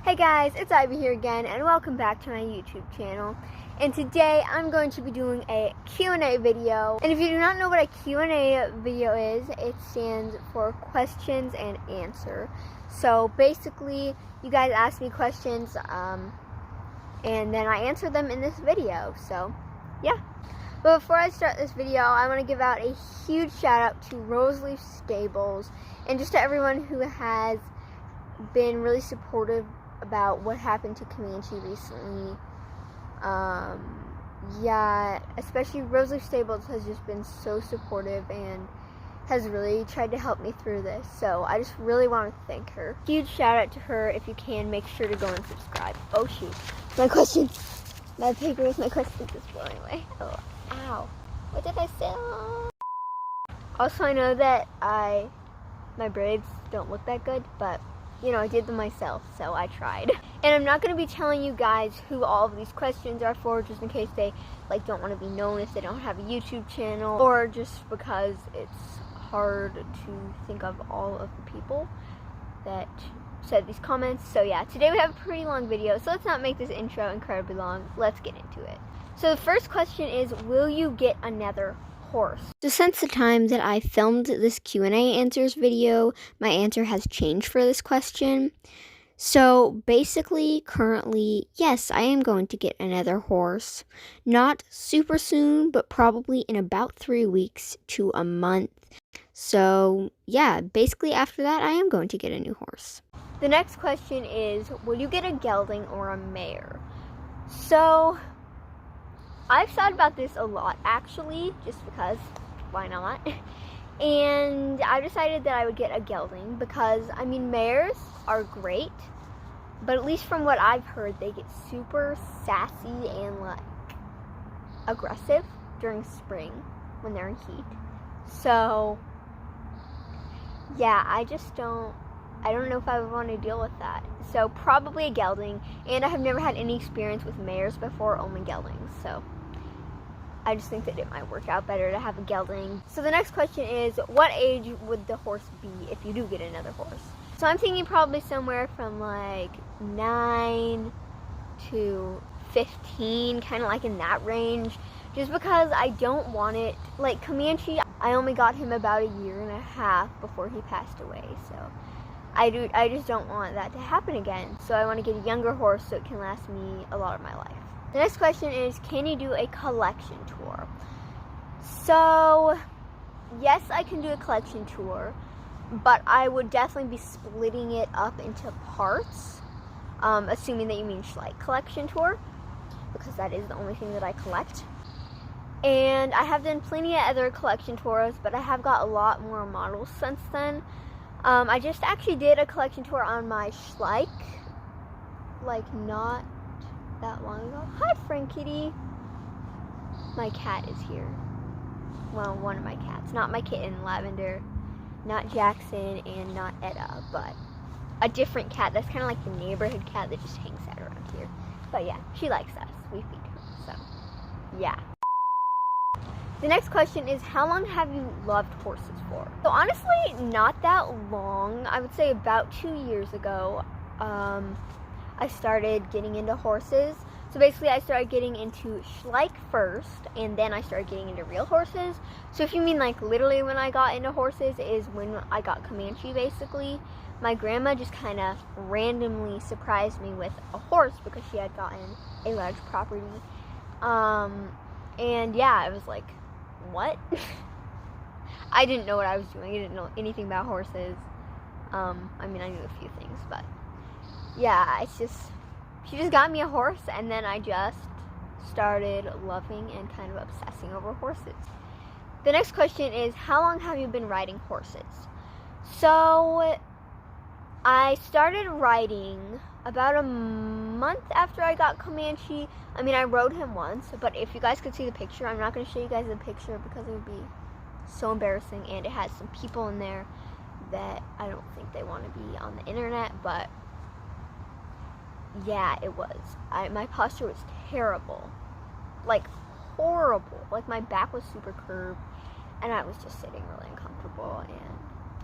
Hey guys, it's Ivy here again, and welcome back to my YouTube channel. And today I'm going to be doing a Q&A video. And if you do not know what a Q&A video is, it stands for questions and answer. So basically, you guys ask me questions, and then I answer them in this video. So, yeah. But before I start this video, I want to give out a huge shout out to Roseleaf Stables and just to everyone who has been really supportive about what happened to Comanche recently. Yeah, especially Roseleaf Stables has just been so supportive and has really tried to help me through this. So I just really want to thank her. Huge shout out to her. If you can, make sure to go and subscribe. Oh shoot, my questions. My paper with my questions is blowing away. Oh, ow. What did I say? Also, I know that my braids don't look that good, but you know, I did them myself, so I tried. And I'm not going to be telling you guys who all of these questions are for, just in case they don't want to be known if they don't have a YouTube channel, or just because it's hard to think of all of the people that said these comments. So yeah, today we have a pretty long video, so let's not make this intro incredibly long. Let's get into it. So the first question is, will you get another horse? So since the time that I filmed this Q&A answers video, my answer has changed for this question. So basically, currently, yes, I am going to get another horse. Not super soon, but probably in about 3 weeks to a month. So yeah, basically after that, I am going to get a new horse. The next question is, will you get a gelding or a mare? So I've thought about this a lot, actually, just because, why not? And I decided that I would get a gelding because, I mean, mares are great, but at least from what I've heard, they get super sassy and, aggressive during spring when they're in heat. So, yeah, I don't know if I would want to deal with that. So, probably a gelding, and I have never had any experience with mares before, only geldings, so I just think that it might work out better to have a gelding. So the next question is, what age would the horse be if you do get another horse? So I'm thinking probably somewhere from 9 to 15, kind of in that range. Just because I don't want it, Comanche, I only got him about 1.5 years before he passed away. So I just don't want that to happen again. So I want to get a younger horse so it can last me a lot of my life. The next question is, can you do a collection tour? So, yes, I can do a collection tour, but I would definitely be splitting it up into parts, assuming that you mean Schleich collection tour, because that is the only thing that I collect. And I have done plenty of other collection tours, but I have got a lot more models since then. I just actually did a collection tour on my Schleich, not that long ago. Hi, Frank Kitty. My cat is here. Well, one of my cats. Not my kitten, Lavender, not Jackson, and not Etta, but a different cat that's kind of like the neighborhood cat that just hangs out around here. But yeah, she likes us. We feed her, so yeah. The next question is, how long have you loved horses for? So honestly, not that long. I would say about 2 years ago, I started getting into horses. So basically I started getting into Schleich first, and then I started getting into real horses. So if you mean literally when I got into horses is when I got Comanche, basically. My grandma just kind of randomly surprised me with a horse because she had gotten a large property. And yeah, I was like, what? I didn't know what I was doing. I didn't know anything about horses. I mean, I knew a few things, but yeah, she just got me a horse, and then I just started loving and kind of obsessing over horses. The next question is, how long have you been riding horses? So I started riding about a month after I got Comanche. I mean, I rode him once, but if you guys could see the picture, I'm not going to show you guys the picture because it would be so embarrassing, and it has some people in there that I don't think they want to be on the internet, but yeah, it was. My posture was terrible. Horrible. My back was super curved, and I was just sitting really uncomfortable, and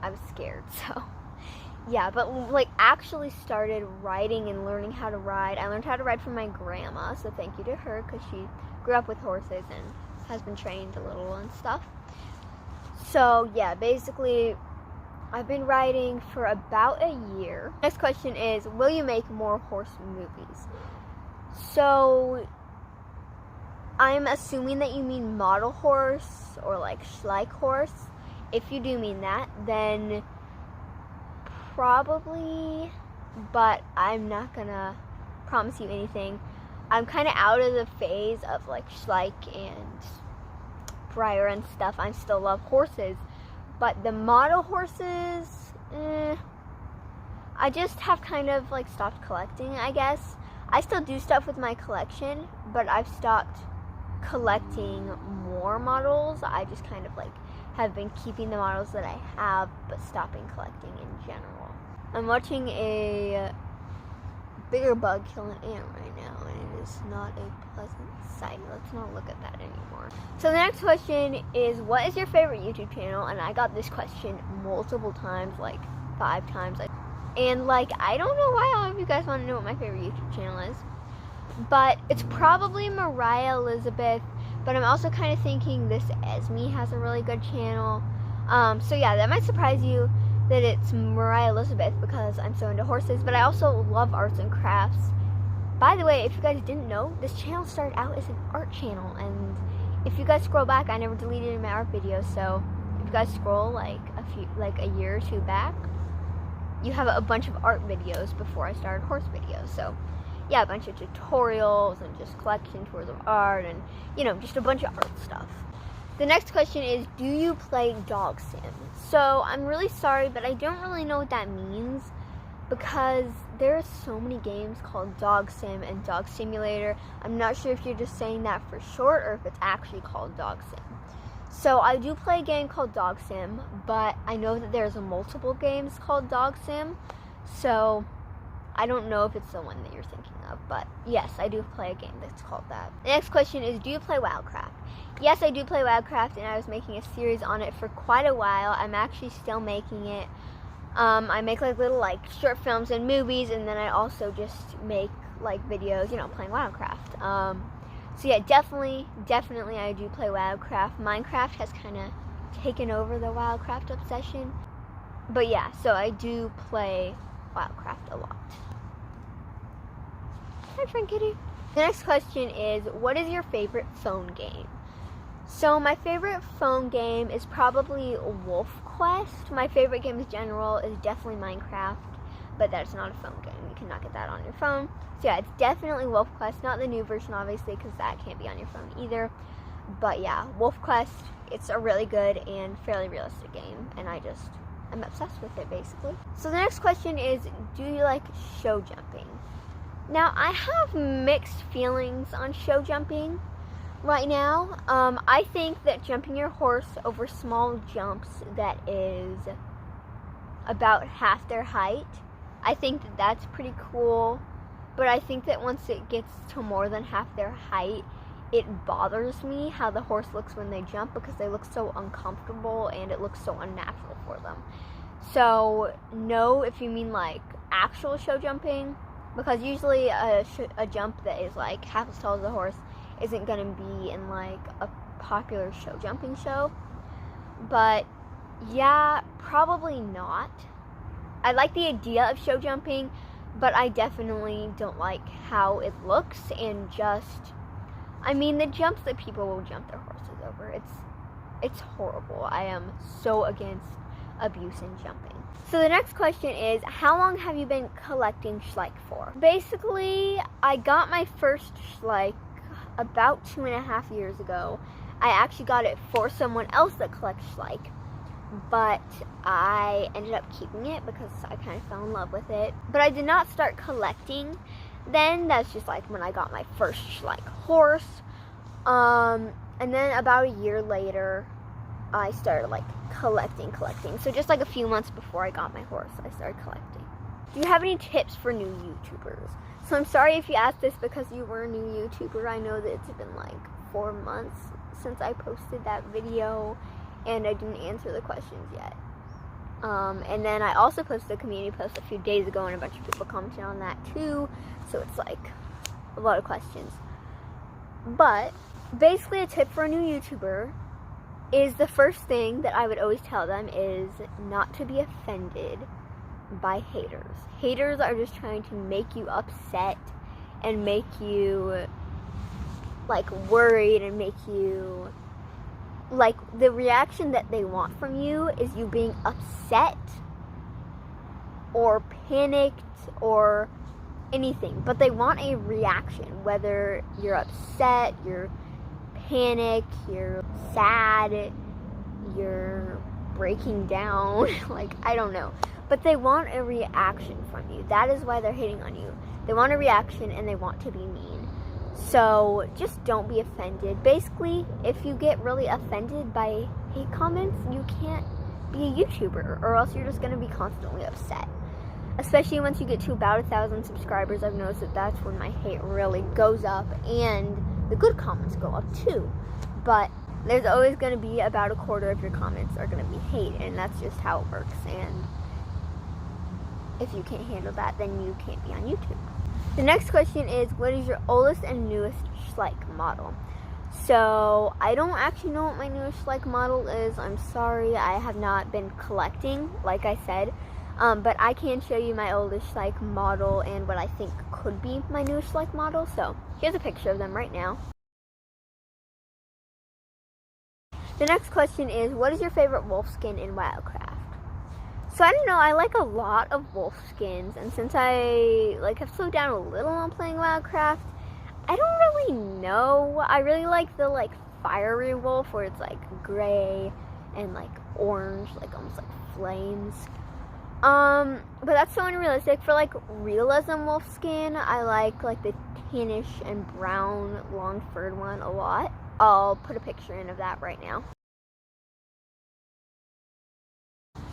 I was scared, so yeah, but like actually started riding and learning how to ride. I learned how to ride from my grandma, so thank you to her, because she grew up with horses and has been trained a little and stuff. So yeah, basically I've been riding for about a year. Next question is, will you make more horse movies? So I'm assuming that you mean model horse or like Schleich horse. If you do mean that, then probably, but I'm not gonna promise you anything. I'm kind of out of the phase of like Schleich and Breyer and stuff. I still love horses, but the model horses, I just have kind of like stopped collecting, I guess. I still do stuff with my collection, but I've stopped collecting more models. I just kind of like have been keeping the models that I have, but stopping collecting in general. I'm watching a bigger bug kill an ant right now, and it is not a pleasant sight. Let's not look at that anymore. So the next question is, what is your favorite YouTube channel? And I got this question multiple times, like 5 times. And like, I don't know why all of you guys want to know what my favorite YouTube channel is, but it's probably Mare Elizabeth. But I'm also kind of thinking this Esme has a really good channel. So yeah, that might surprise you that it's Mare Elizabeth, because I'm so into horses, but I also love arts and crafts. By the way, if you guys didn't know, this channel started out as an art channel, and if you guys scroll back, I never deleted any of my art videos, so if you guys scroll like a year or 2 back, you have a bunch of art videos before I started horse videos. So yeah, a bunch of tutorials and just collection tours of art and, you know, just a bunch of art stuff. The next question is, do you play dog sim? So I'm really sorry, but I don't really know what that means, because there are so many games called Dog Sim and Dog Simulator. I'm not sure if you're just saying that for short or if it's actually called Dog Sim. So I do play a game called Dog Sim, but I know that there's multiple games called Dog Sim, so I don't know if it's the one that you're thinking of, but yes, I do play a game that's called that. The next question is, do you play Wildcraft? Yes, I do play Wildcraft, and I was making a series on it for quite a while. I'm actually still making it. I make like little like short films and movies, and then I also just make like videos, you know, playing Wildcraft. So yeah, definitely I do play Wildcraft. Minecraft has kind of taken over the Wildcraft obsession. But yeah, so I do play Wildcraft a lot. Hi, friend kitty. The next question is, what is your favorite phone game? So my favorite phone game is probably Wolfquest. My favorite game in general is definitely Minecraft, but that's not a phone game. You cannot get that on your phone. So yeah, it's definitely Wolfquest, not the new version obviously, because that can't be on your phone either. But yeah, Wolfquest, it's a really good and fairly realistic game, and I'm obsessed with it basically. So the next question is, do you like show jumping? Now, I have mixed feelings on show jumping right now. I think that jumping your horse over small jumps that is about half their height, I think that that's pretty cool. But I think that once it gets to more than half their height, it bothers me how the horse looks when they jump, because they look so uncomfortable and it looks so unnatural for them. So no, if you mean like actual show jumping, because usually a jump that is like half as tall as the horse isn't going to be in like a popular show jumping show. But yeah, probably not. I like the idea of show jumping, but I definitely don't like how it looks, and just, I mean, the jumps that people will jump their horses over, it's horrible. I am so against abuse in jumping. So the next question is, how long have you been collecting Schleich for? Basically, I got my first Schleich about 2.5 years ago. I actually got it for someone else that collects Schleich, but I ended up keeping it because I kind of fell in love with it. But I did not start collecting then. That's just like when I got my first Schleich horse. And then about a year later, I started like collecting. So just like a few months before I got my horse, I started collecting. Do you have any tips for new YouTubers? So I'm sorry if you asked this because you were a new YouTuber. I know that it's been like 4 months since I posted that video, and I didn't answer the questions yet. And then I also posted a community post a few days ago, and a bunch of people commented on that too. So it's like a lot of questions. But basically, a tip for a new YouTuber is the first thing that I would always tell them is not to be offended by haters. Haters are just trying to make you upset and make you like worried and make you like the reaction that they want from you is you being upset or panicked or anything, but they want a reaction, whether you're upset, you're panicked, you're sad, you're breaking down, like I don't know, but they want a reaction from you. That is why they're hating on you. They want a reaction and they want to be mean. So just don't be offended. Basically, if you get really offended by hate comments, you can't be a YouTuber, or else you're just going to be constantly upset. Especially once you get to about 1,000 subscribers, I've noticed that that's when my hate really goes up, and the good comments go up too. But there's always going to be about a quarter of your comments are going to be hate, and that's just how it works. And if you can't handle that, then you can't be on YouTube. The next question is, what is your oldest and newest Schleich model? So I don't actually know what my newest Schleich model is. I'm sorry, I have not been collecting, like I said. But I can show you my oldest Schleich model and what I think could be my newest Schleich model. So here's a picture of them right now. The next question is, what is your favorite Wolfskin in Wildcraft? So I don't know, I like a lot of Wolfskins, and since I have slowed down a little on playing Wildcraft, I don't really know. I really like the fiery wolf where it's gray and orange, almost like flames. But that's so unrealistic. For realism Wolfskin, I like the tannish and brown long furred one a lot. I'll put a picture in of that right now.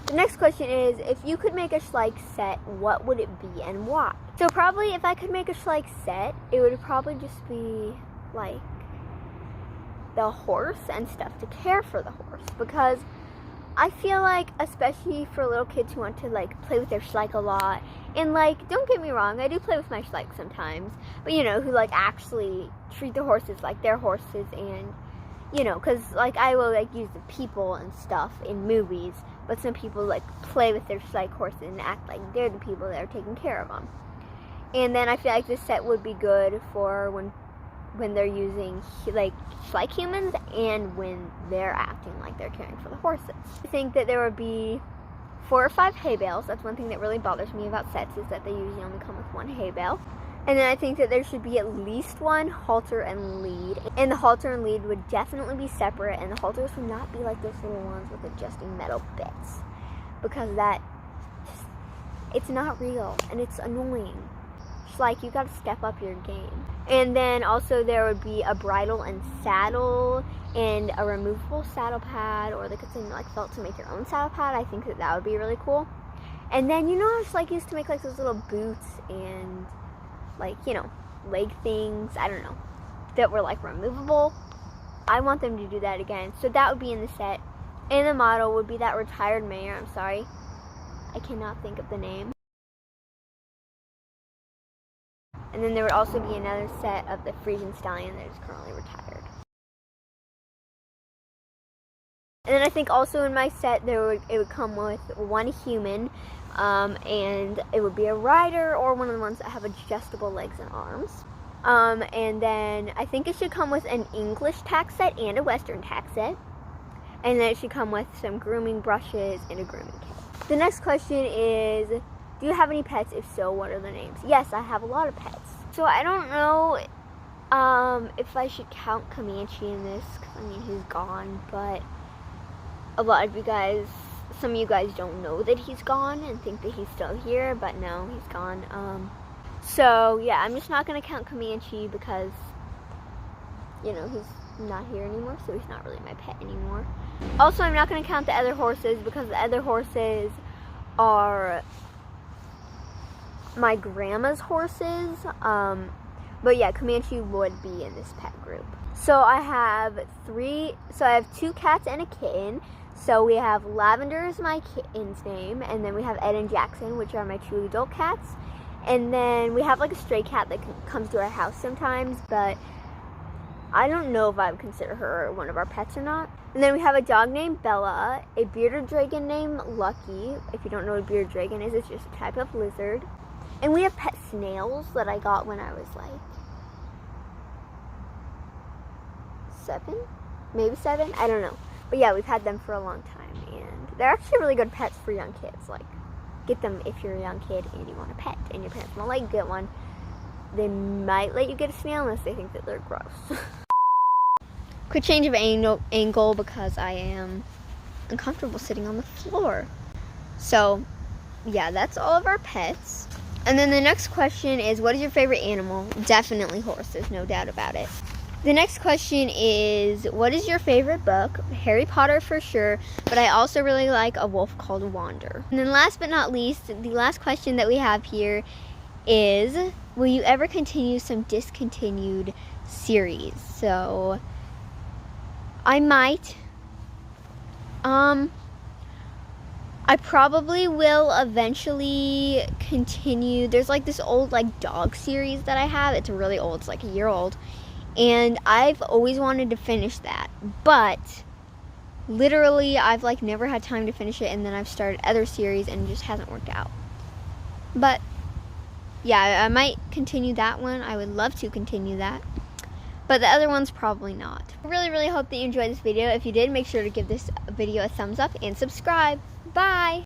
The next question is, if you could make a Schleich set, what would it be and why? So probably if I could make a Schleich set, it would probably just be the horse and stuff to care for the horse, because I feel especially for little kids who want to play with their Schleich a lot, and don't get me wrong, I do play with my Schleich sometimes, but who actually treat the horses like their horses, and because I will use the people and stuff in movies, but some people play with their Schleich horses and act like they're the people that are taking care of them. And then I feel like this set would be good for when they're using Schleich humans and when they're acting like they're caring for the horses. I think that there would be 4 or 5 hay bales. That's one thing that really bothers me about sets, is that they usually only come with 1 hay bale. And then I think that there should be at least 1 halter and lead. And the halter and lead would definitely be separate, and the halters would not be like those little ones with adjusting metal bits, because it's not real and it's annoying. It's you gotta step up your game. And then also there would be a bridle and saddle and a removable saddle pad, or they could say felt to make your own saddle pad. I think that would be really cool. And then how Schleich used to make those little boots and leg things, I don't know, that were removable. I want them to do that again. So that would be in the set. And the model would be that retired Mare. I'm sorry, I cannot think of the name. And then there would also be another set of the Frisian Stallion that is currently retired. And then I think also in my set it would come with 1 human, and it would be a rider or one of the ones that have adjustable legs and arms. And then I think it should come with an English tack set and a Western tack set. And then it should come with some grooming brushes and a grooming kit. The next question is, do you have any pets? If so, what are their names? Yes, I have a lot of pets. So I don't know if I should count Comanche in this, because he's gone, but a lot of you guys, some of you guys don't know that he's gone and think that he's still here, but no, he's gone. So yeah, I'm just not going to count Comanche because, he's not here anymore, so he's not really my pet anymore. Also, I'm not going to count the other horses because the other horses are my grandma's horses. But yeah, Comanche would be in this pet group. So I have 2 cats and a kitten. So we have Lavender is my kitten's name, and then we have Ed and Jackson, which are my 2 adult cats. And then we have like a stray cat that comes to our house sometimes, but I don't know if I would consider her one of our pets or not. And then we have a dog named Bella, a bearded dragon named Lucky. If you don't know what a bearded dragon is, it's just a type of lizard. And we have pet snails that I got when I was like 7? Maybe 7? I don't know. But yeah, we've had them for a long time, and they're actually really good pets for young kids. Like, get them if you're a young kid and you want a pet and your parents won't let you get one. They might let you get a snail unless they think that they're gross. Quick change of angle because I am uncomfortable sitting on the floor. So, yeah, that's all of our pets. And then the next question is, what is your favorite animal? Definitely horses, no doubt about it. The next question is, what is your favorite book? Harry Potter for sure, but I also really like A Wolf Called Wander. And then last but not least, the last question that we have here is, will you ever continue some discontinued series? So, I might. I probably will eventually continue. There's like this old like dog series that I have. It's really old. It's like a year old. And I've always wanted to finish that, but literally I've like never had time to finish it, and then I've started other series and it just hasn't worked out. But yeah, I might continue that one. I would love to continue that, but the other one's probably not. I really hope that you enjoyed this video. If you did, make sure to give this video a thumbs up and subscribe. Bye!